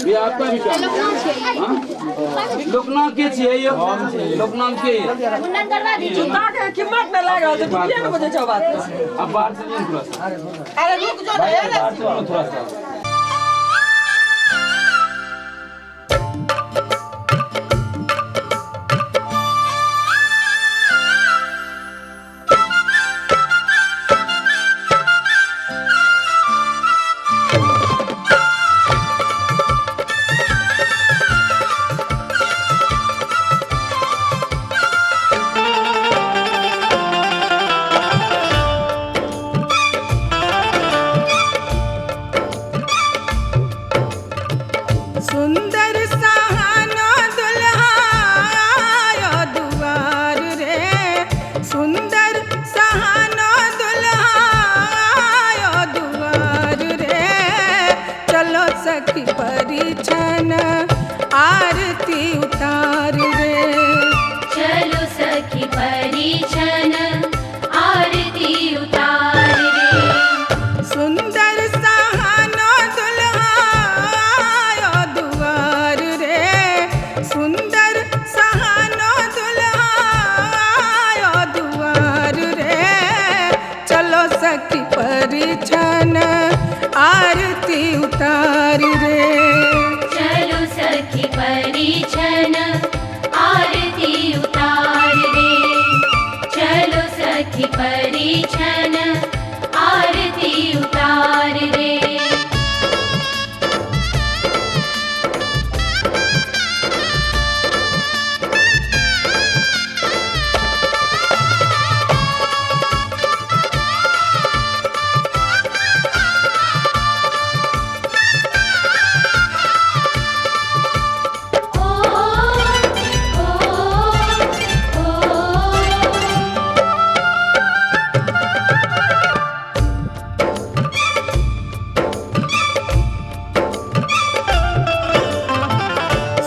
ये आपका भी काम लोकनाथ के छिए ये लोकनाथ के मुन्नन करवा दी जूता के कीमत में लगा तो किया ना मुझे बात अब बाहर से थोड़ा सा अरे रुक जो है थोड़ा सा सुंदर सहानो दुल्हा आयो दुआर रे सुंदर सहानो दुल्हा आयो दुआर रे चलो सखी परिछन आरती उतार रे चलो सखी परिछन आरती उतार रे सुंदर सहानो दुल्हा आयो दुआर रे सुंदर सहानो दुल्हा आयो दुआर रे दुआर रे। चलो सखी परिछन आरती उतार रे। चलो सखी परिछन आरती उतार रे।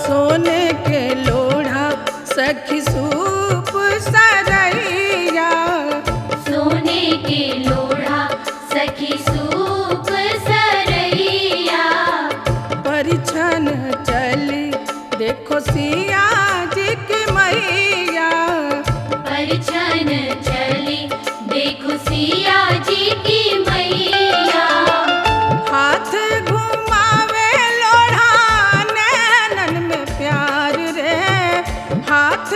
सोने के लोढ़ा सखी सूप सरैया। सोने के लोढ़ा सखी सूप सरैया। परिछन चली देखो सिया जी की मैया। परिछन चली देखो सिया जी की मैया। हाथ घुमावे लोढ़ा नैनन में प्यार रे। हाथ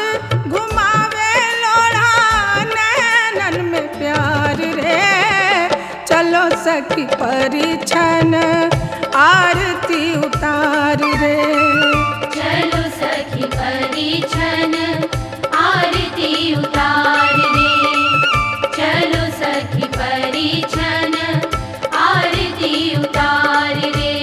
घुमावे लोढ़ा नैनन में प्यार रे। चलो सखी परिछन आरती उतार रे। चलो सखी परिछन आरती उतार रे। चलो सखी परिछन आरती उतार रे।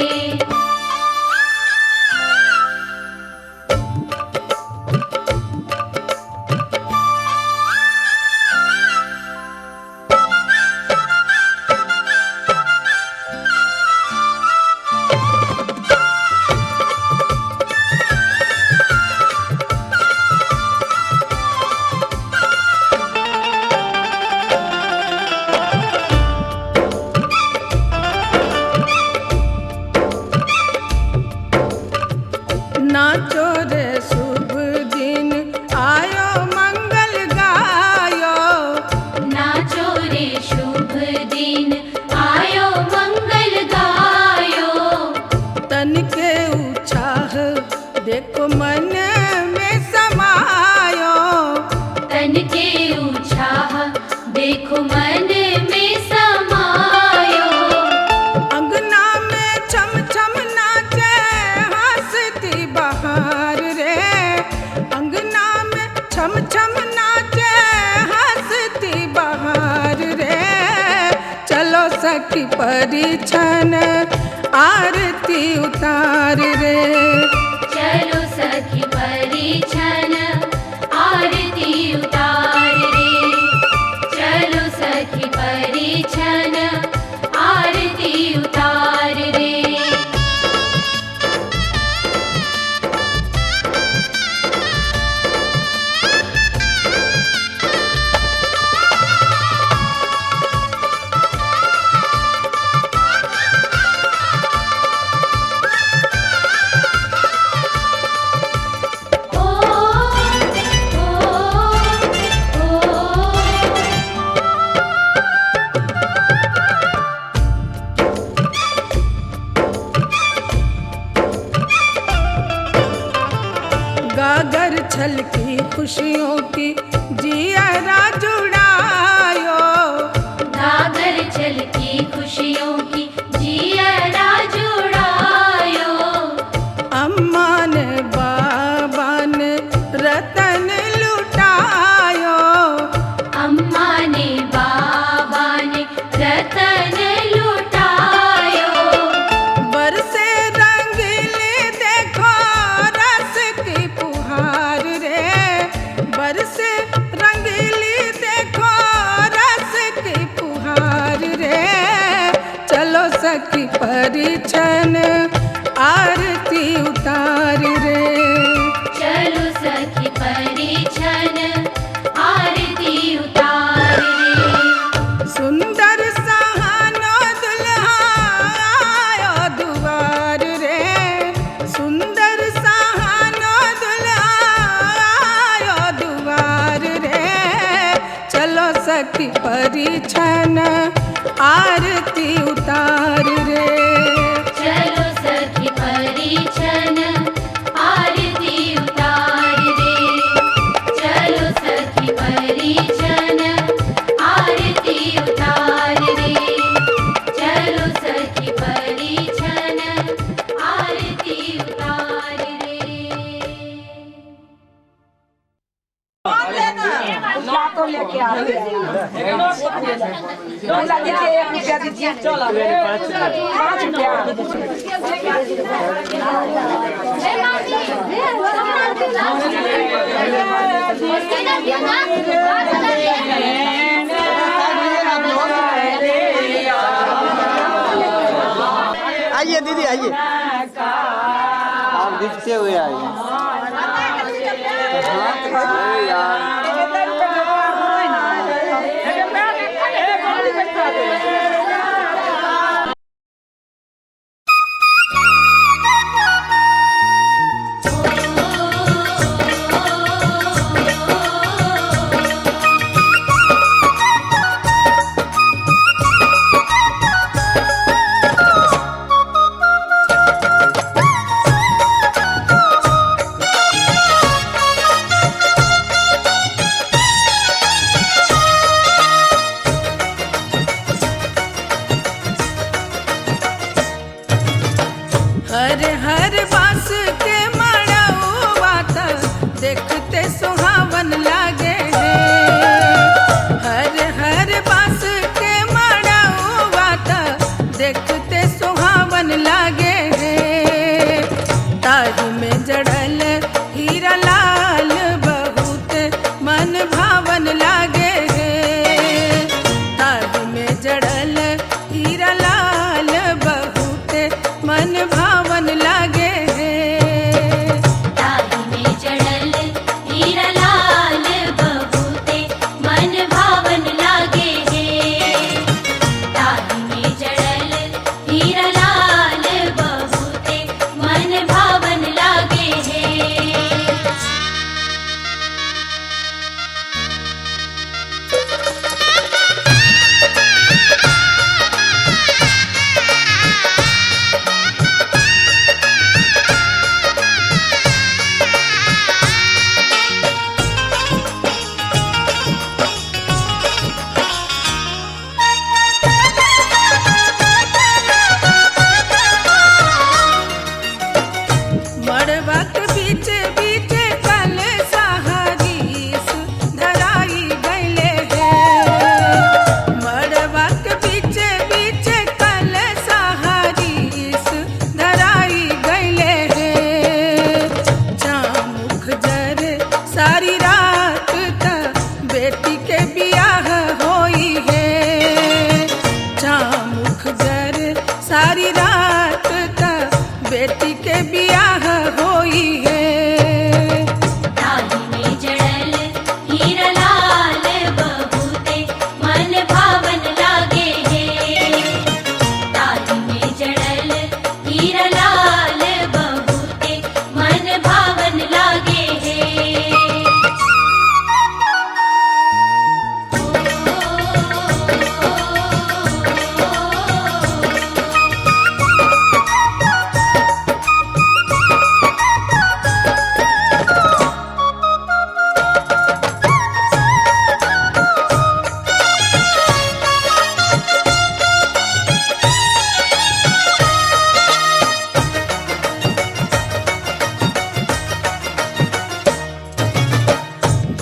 नाचो रे शुभ दिन आयो मंगल गायो। नाचो रे शुभ दिन आयो मंगल गायो। तन के उत्साह देखो मन में समायो। तन के उत्साह देखो मन में समायो। अंगना में छम छम नाचे हंसती बहार रे। अंगना में छम छम नाचे हंसती बहार रे। चलो सखी परिछन आरती उतार रे। चलो सखी परिछन आरती उतार रे। चलो सखी परिछन आरती उतार रे। गागर छलकी खुशियों की जियरा जुड़ायो। गागर छलकी खुशियों की जियरा जुड़ायो। अम्मा ने बाबा ने रतन लुटायो। अम्मा ने बाबा ने रतन लुटायो। बरसे रंगीली देखो रस की पुहार रे। बरसे रंगीली देखो रस की पुहार रे। चलो सखी परिछन आरती उतार रे। चलो सखी परिछन आरती उतार रे। सुंदर सहानो दुल्हा आयो दुआर रे। सुंदर सहानो दुल्हा आयो दुआर रे। चलो सखी परिछन आरती उतार रे। चलो सखी रुपया दीजिए चलो 5 रुपया आइए दीदी आइए, आप दिखते हुए आइए। हर हर बास के मड़उआ त देखते सुहावन लागे है। हर हर बास के मड़उआ त देखते सुहावन लागे है। ताही में जड़ल हीरा लाल बहुत मन भावन लागे है। ताही में जड़ल हीरा लाल बहुत मन भावन लागे है। ताही में जड़ल हीरा लाल बहुते मन भावन लागे है। ताही में जड़ल हीरा लाल बहुते मन भावन लागे है। मड़वा के बीचे बीचे कल सहारीस धराई गईले है। मड़वा के बीचे बीचे कल सहारीस धराई गईले है। चामुख जर सारी रात तक बेटी के बियाह होई है। चामुख जर सारी रात तक बेटी के बियाह होई है। ताही में जड़ल हीरा लाल बहुते मन भावन लागे है। ताही में जड़ल हीरा लाल बहुते मन भावन लागे है।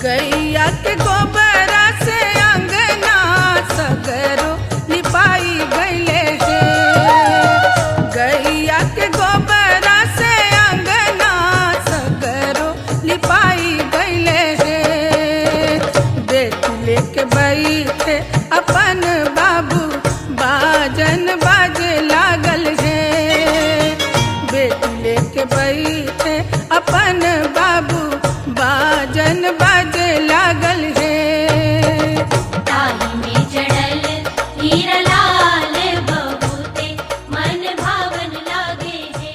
गैया के गोबरा से अंगना सगरो लिपाई गईले है। गैया के गोबरा से अंगना सगरो लिपाई गईले है। बेटी लेके बैठे अपन बाबू बाजन बाजे लागल है। बेटी लेके बैठे अपन बाबू बाजन बाजे लागल है। ताही में जड़ल हीरा लाल बहुते मन भावन लागे है।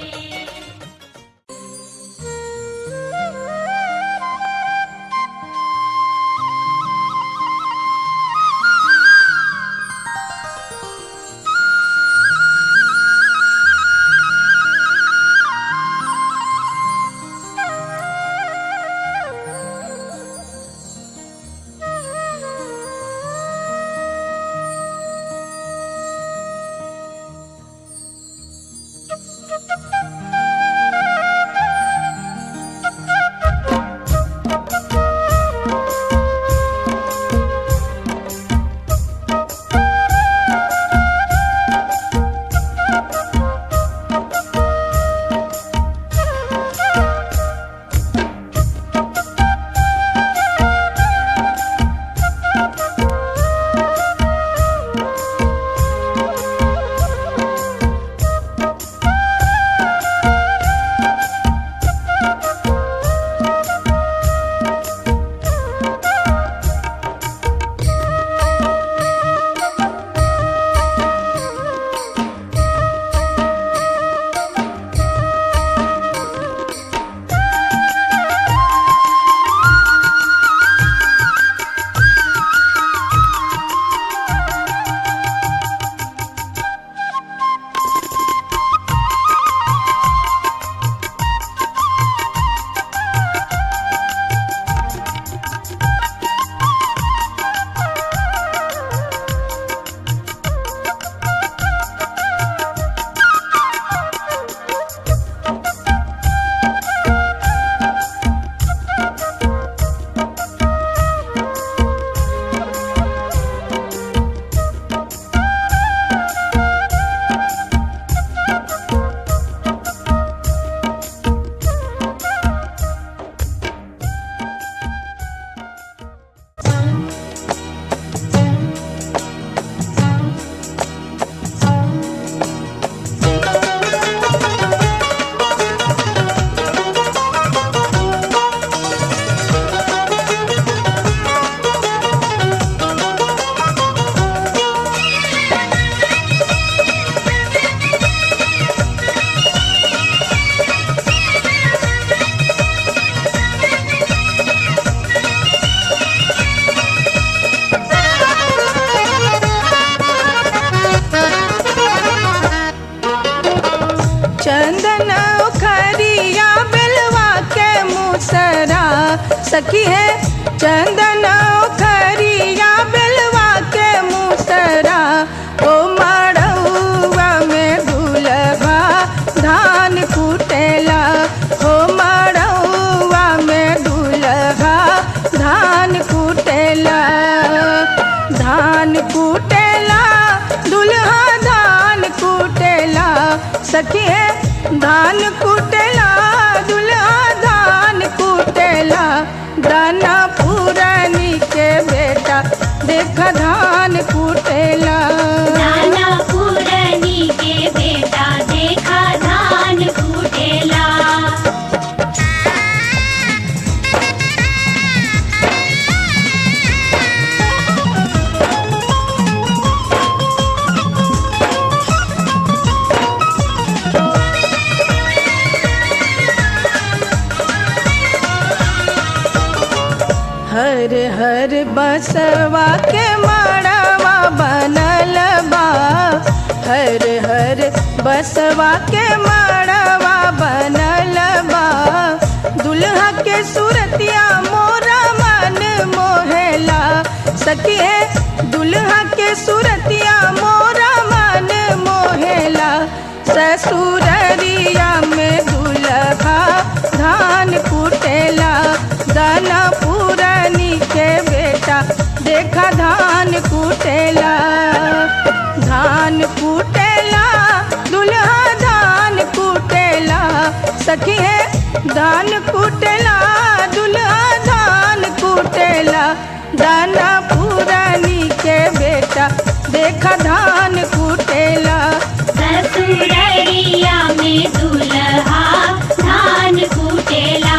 सखी है चंदन खरिया बेलवा के मुसरा ओ मड़ौआ में दुल्हा धान कुटेला ओ मड़ौआ में दुल्हा धान कुटेला धान कुटेला दुल्हा धान कुटेला सखी है धान कुटेला दुल्हा धान कुटेला दाना पुरानी के बेटा देखा धान कुटेला नाना पुरनी के बेटा देखा धान कुटेला। हर हर बसवा के माड़वा बनल बा हर हर बसवा के माड़वा बनल बा दुल्हा के सूरतिया मोरा मन मोहेला सखी है दुल्हा के सूरतिया मोरा मन मोहेला ससुररिया में दुल्हा धान कुटेला दाना पुरानी के बेटा देखा धान कुटेला धान कुटेला दुल्हा धान कुटेला सखी है धान कुटेला दुल्हा धान कुटेला दाना पुरानी के बेटा देखा धान कुटेला ससुररिया में दुल्हा धान कुटेला।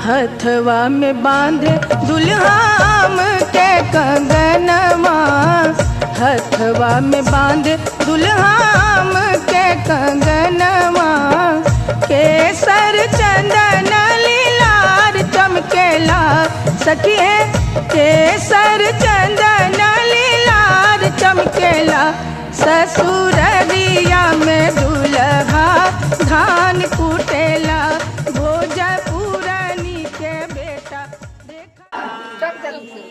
हथवा में बांधे दुल्हाम के कंगनवा हथवा में बांधे दुल्हाम के कंगनवा केसर चंदन लीलार चमकेला सखी है केसर चंदन लीलार चमकेला ससुररिया में दुल्हा धान कुटेला भोजपुरानी के बेटा देखा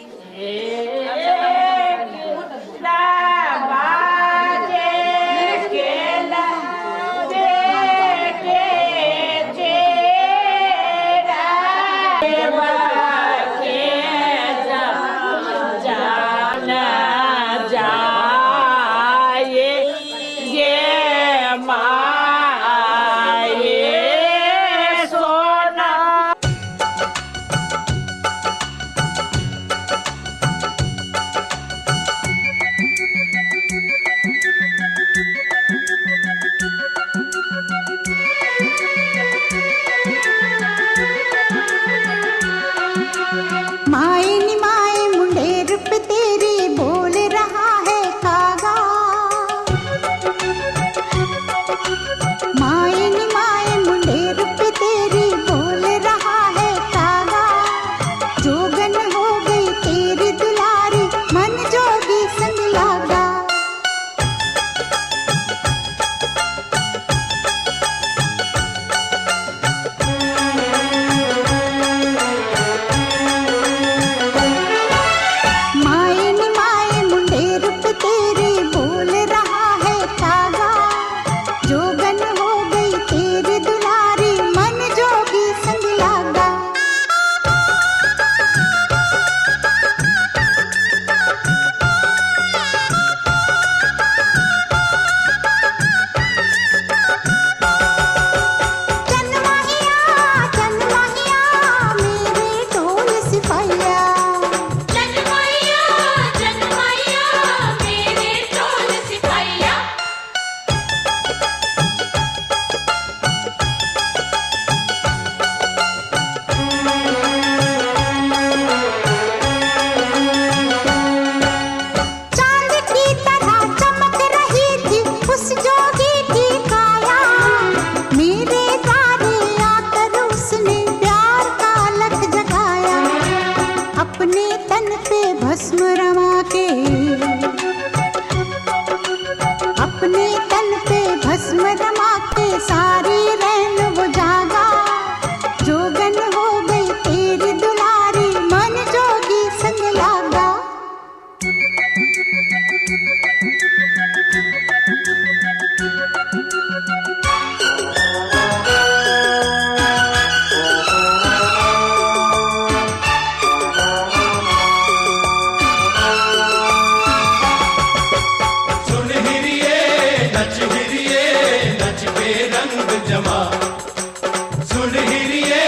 जुड़ हिरिए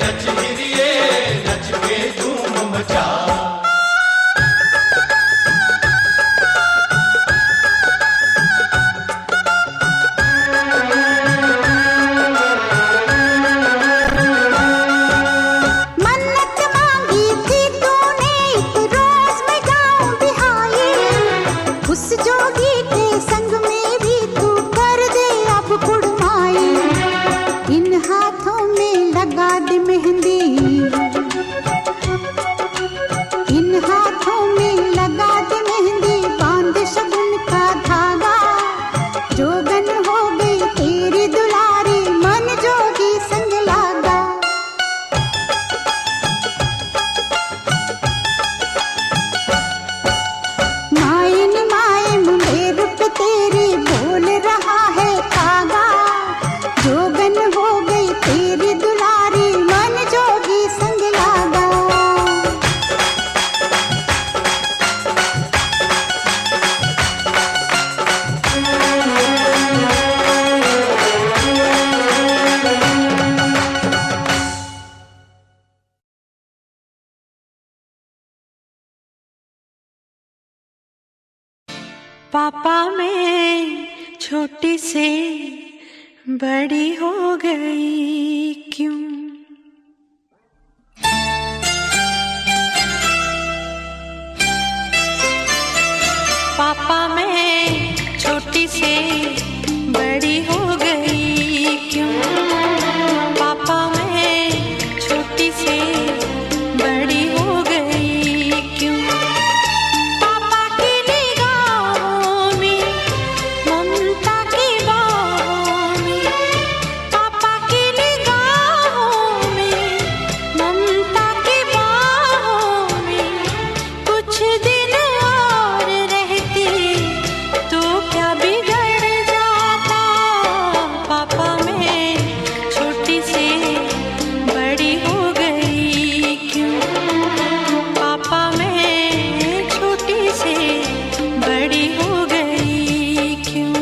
नच के धूम मचा। मन्नत मांगी थी तूने एक रोज मैं गाऊं बिहाई, उस जोगी के संग में भी तू कर दे अब कुड़माई। इन हाथों में लगा दे मेहंदी, इन हाथों में लगा दे मेहंदी, बांध शगुन का धागा। जोगन हो गई तेरी दुलारी, मन जोगी संग लागा। माइन माए मुंडेर पे तेरी बोल रहा है कागा। जोगन हो गई तेरी दुलारी, मन जोगी संग लागा। पापा मैं छोटी से बड़ी हो गई क्यों? पापा मैं छोटी से बड़ी हो गई क्यों? पापा मैं छोटी से बड़ी हो गई क्यों? पापा की निगाहों में ममता की बाहों में, पापा की निगाहों में ममता की बाहों में, कुछ दिन और रहती तो क्या बिगड़ जाता। पापा मैं छोटी से बड़ी हो गई क्यों? पापा मैं छोटी से बड़ी हो गई क्यों?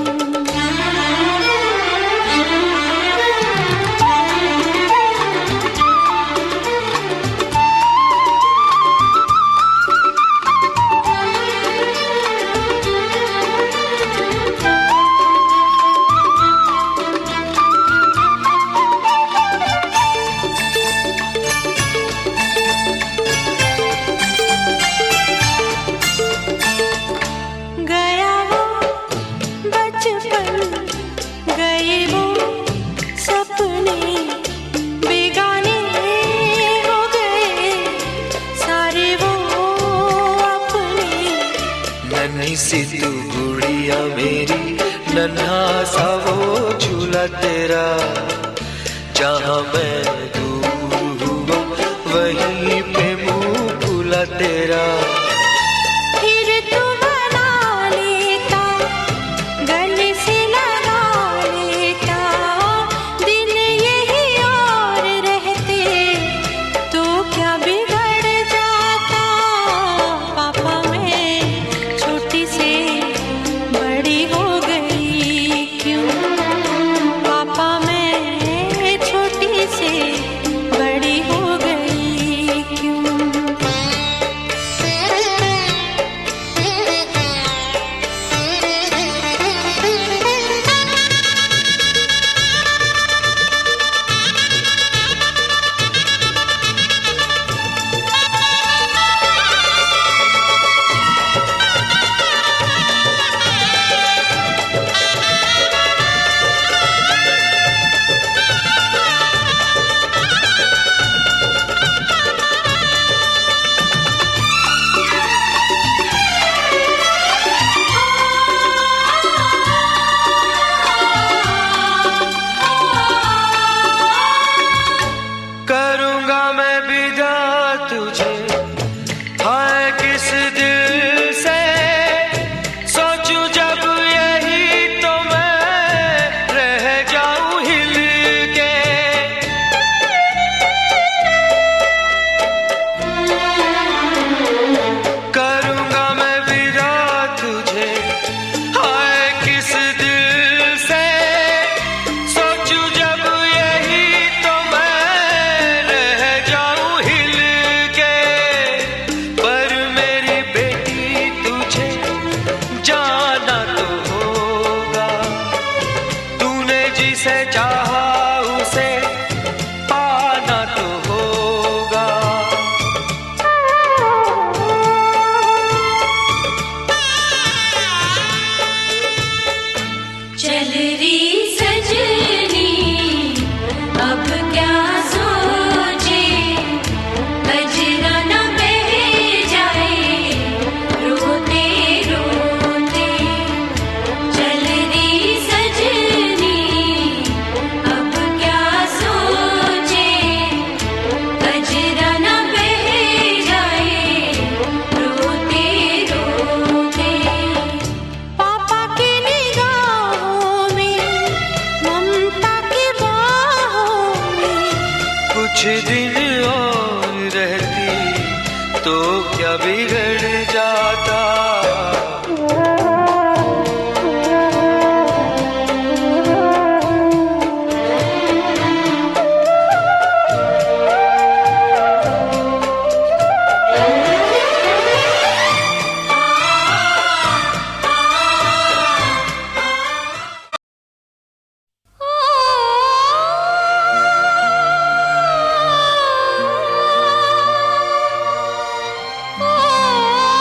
गया वो बचपन, गए वो सपने, बेगाने हो गए सारे वो अपने। नन्ही सी तू गुड़िया मेरी, नन्हा सा वो झूला तेरा, जहाँ मैं दूर हुआ वहीं पे मुँह खुला तेरा। फिर तू बना लेता, गले से लगा लेता, दिन यही और रहते तो क्या बिगड़ जाता। पापा मैं छोटी से बड़ी हो गई क्यों? पापा मैं छोटी से कुछ दिन और रहती तो क्या बिगड़ जाता। ओ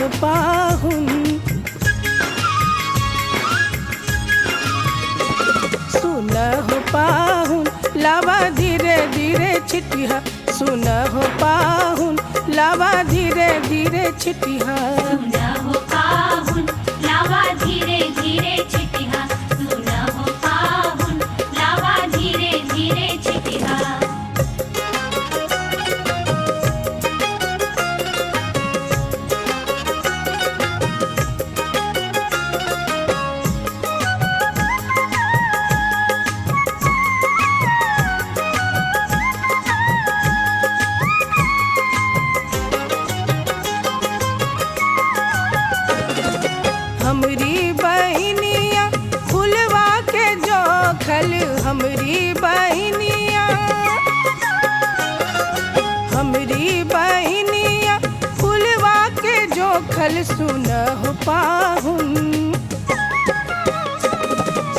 हो पाहुन, सुन हो पाहुन, लावा धीरे धीरे छिटिया, सुन हो पाहुन, लावा धीरे धीरे छिटिया। सुना हो पाहुन, लावा धीरे धीरे छिटिया, सुना हो पाहुन, लावा धीरे धीरे छिटिया। हमरी बहनिया फुलवा के जोखल, हमरी बहनिया, हमरी बहनिया फुलवा के जोखल, सुन हो पाहुन,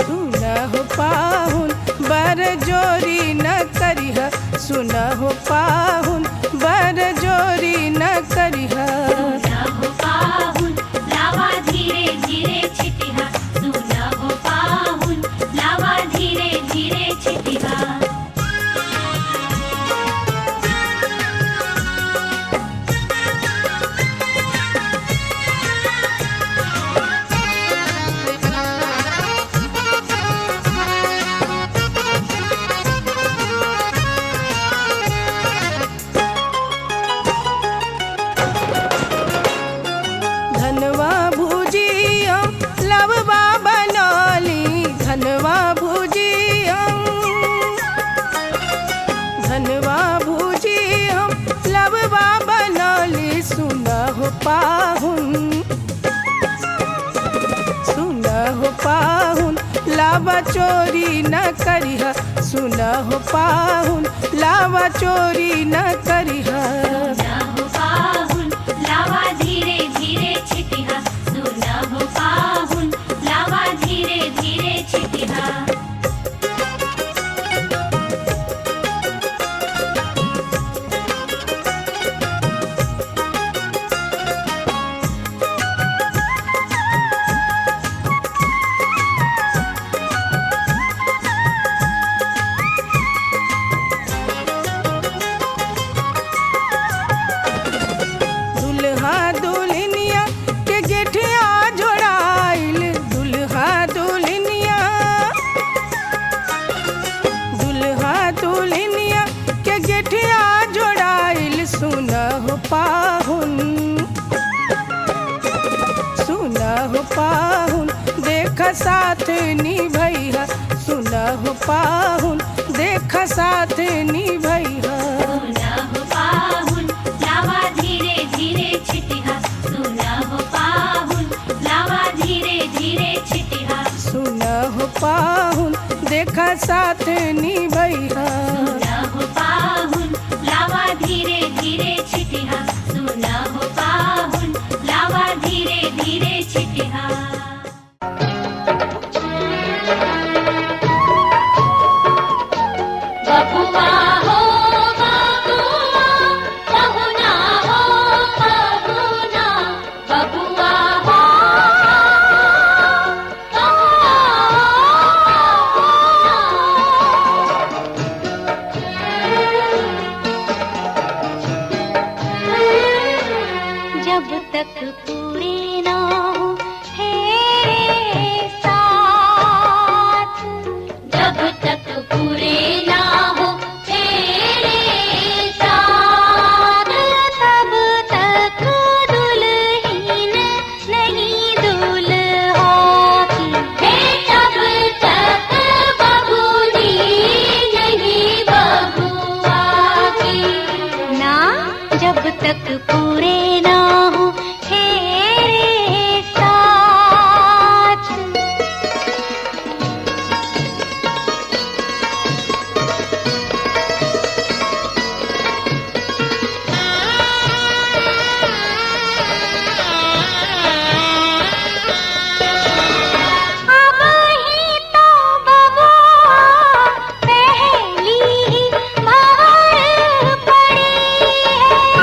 सुन हो पाहुन, बर जोरी न करिह, सुन हो पाहुन, बर जोरी न करिह। सुना हो पाहुन, लावा धीरे धीरे छिटिया, सुना हो पाहुन, लावा धीरे धीरे छिटिया। धनवा भुजिया लववा बनौली, धनवा भुजिया, धनवा भुजिया लववा बनौली, सुन हो पाहुन, सुन हो पाहुन, लावा चोरी न करिह, सुन हो पाहुन, लावा चोरी न करिह। सुना हो पाहुन, लावा धीरे धीरे छिटिया, सुना हो पाहुन, लावा धीरे धीरे छिटिया। दुल्हा दुल्हनिया के गेठिया जोड़ाइल, दुल्हा दुल्हनिया, दुल्हा दुल्हनिया के गेठिया जोड़ाइल, सुन हो पाहुन, सुन हो पाहुन, देख साथ निभैया, सुन हो पाहुन, देख साथ निभैया। सुना हो पाहुन, लावा धीरे धीरे छिटिया, सुना हो पाहुन, लावा धीरे धीरे छिटिया। सुन हो पाहुन, देख साथ निभैया। सुना हो पाहुन, लावा धीरे धीरे छिटिया, सुना हो पाहुन, लावा धीरे धीरे छिटिया। बबुआ हो बबुआ, बहुना हो बहुना, बबुआ हो जब तक पूरे ना हो तेरे साथ, जब तक पूरे ना हो तेरे साथ, तब तक दुल्हन नहीं दूल्हा की, तब तक बबूनी नहीं बबुआ की ना, जब तक पूरे ना हो तेरे साथ। अब ही तो बबुआ पहली ही बार पड़ी है,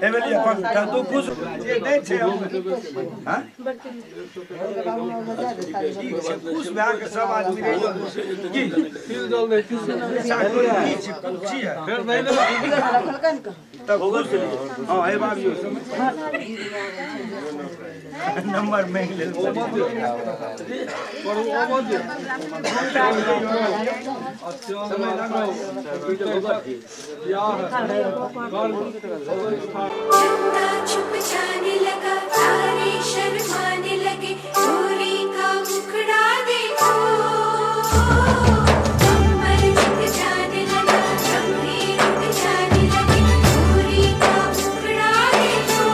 एवेलिया पंखा तो खुश जे नहीं छे हां खुश भए के सब आदमी रहियो की तिल जल नहीं खुशी है फिर नहीं तब खुश हां ए बात यो नंबर में ले लो छुप जाने लगा तारे शर्माने लगे चोरी का मुखड़ा देखो अंबर झुक जाने लगा चमड़ी रुक जाने लगे चोरी का मुखड़ा देखो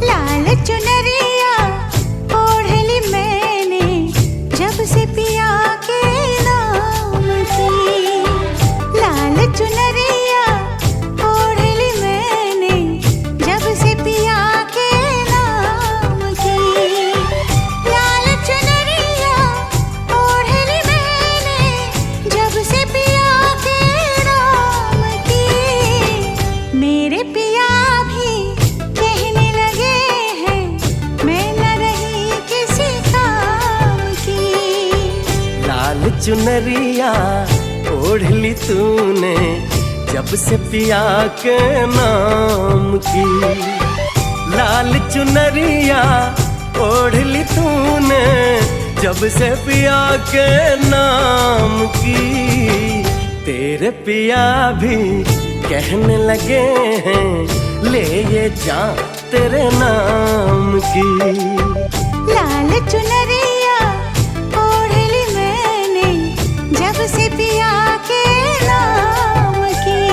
लाल चुनरिया ओढ़ली मैंने जब से पिया के नाम की। लाल चुनरिया ओढ़ली मैंने जब से पिया के नाम की। लाल चुनरिया ओढ़ली मैंने जब से पिया के नाम की। मेरे पिया भी कहने लगे हैं मैं न रही किसी काम की। लाल चुनरिया ओढ़ ली तूने जब से पिया के नाम की। लाल चुनरिया ओढ़ ली तूने जब से पिया के नाम की। तेरे पिया भी कहने लगे हैं ले ये जा तेरे नाम की। लाल चुनरिया ओढ़ली मैंने जब से पिया के नाम की।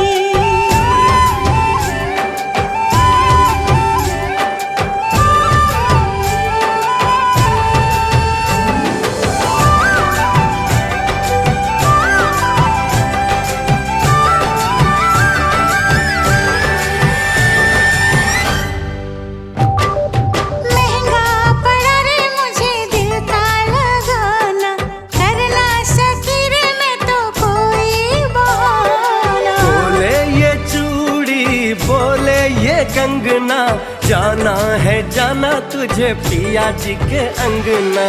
महंगा पड़ा रे मुझे दिल का लगाना, कर ना सकी रे मैं तो कोई बहाना। बोले ये चूड़ी बोले ये कंगना जाना है जाना तुझे पिया जी के अंगना।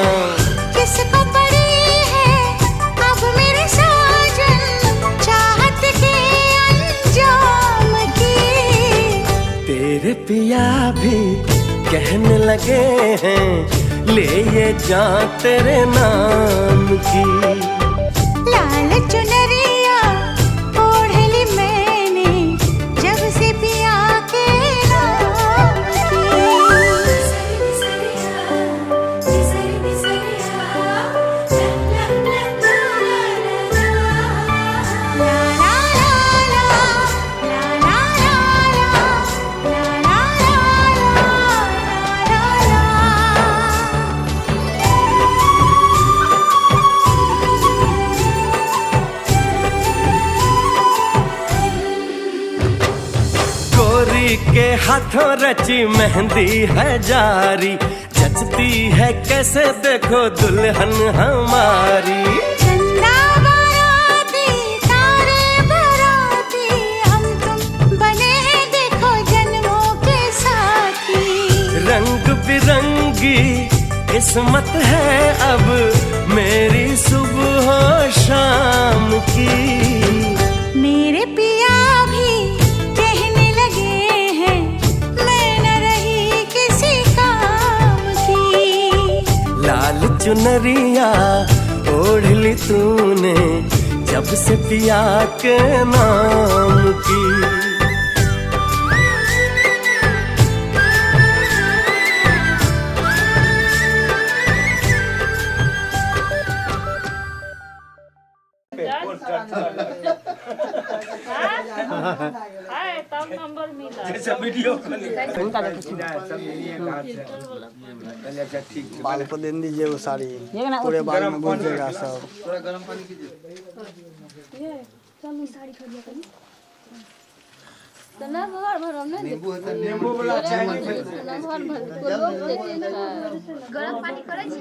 किसको पड़ी है अब मेरे साजन चाहत के अंजाम की। तेरे पिया भी कहने लगे हैं ले ये जा तेरे नाम की। लाल चुनरिया ओढ़ली मैंने जब से पिया के नाम की। ला ला ला ला, ला ला ला ला, ला ला ला ला, ला ला गोरी के हाथों रची मेहंदी है जारी जचती है कैसे देखो दुल्हन हमारी। चंदा बाराती तारे बाराती हम तुम बने हैं देखो जन्मों के साथी। रंग बिरंगी किस्मत है अब मेरी सुबह शाम की। मेरे पिया भी कहने लगे हैं मैं न रही किसी काम की। लाल चुनरिया ओढ़ ली तूने जब से पिया के नाम की। जैसे वीडियो कॉलिंग सब ये घाट से पहले अच्छा ठीक है बाल को दे दीजिए वो साड़ी पूरे बाल में घुस जाएगा सब। थोड़ा गर्म पानी कीजिए। नींबू वाला चाय नहीं गरम पानी करे छी